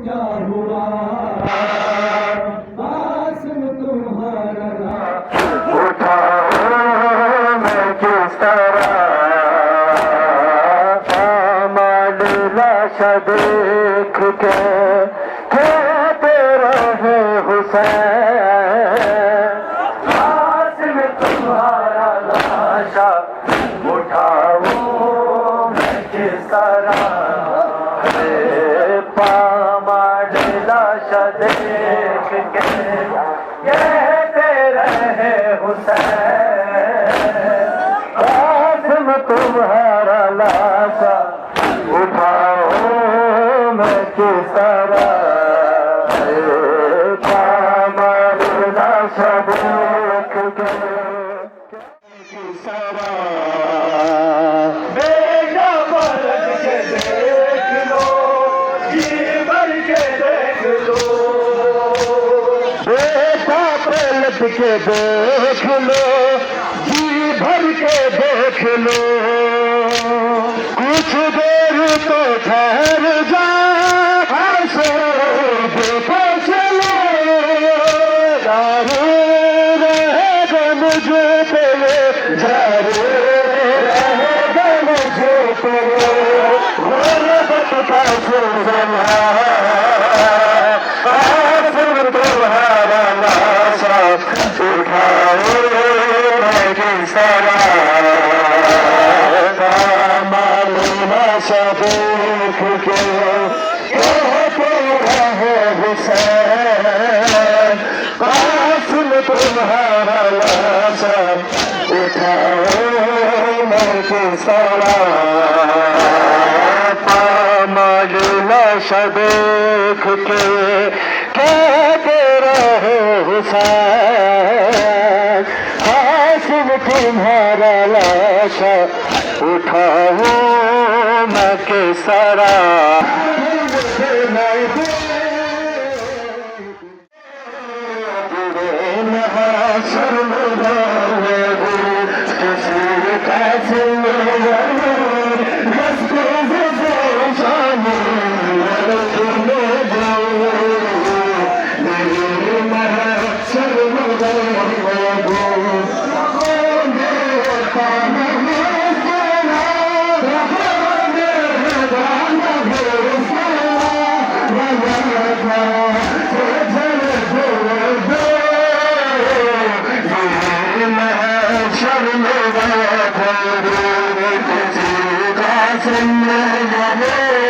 क्या हुआ आसम तुम्हारा उठाओ मैं किस तरह लाशा देख के कहते रहे हुसैन आसिम तुम्हारा लाशा उठाओ मैं किस तरह पामाड लाशा देख के कहते रहे हुसैन आसिम तुम्हारा लाशा उठाओ मैं किस तरह लाशा देख के किस तरह बेटा पलट के देख लो जी भर के देख लो बेटा पलट के देख लो जी भर के देख लो कुछ देर तो ठहर जा चलो रहेगा मुझे तेरे रहेगा मुझे तेरे गुरबत का सुलझना तुम्हारा लाशा उठाओ मैं किस तरह लाशा देख के कहते रहे हुसैन कासिम तुम्हारा लाशा उठाओ मैं किस तरह पामाल लाशा देख के कहते रहे हुसैन कासिम तुम्हारा लाशा उठाओ मैं किस तरह शर्म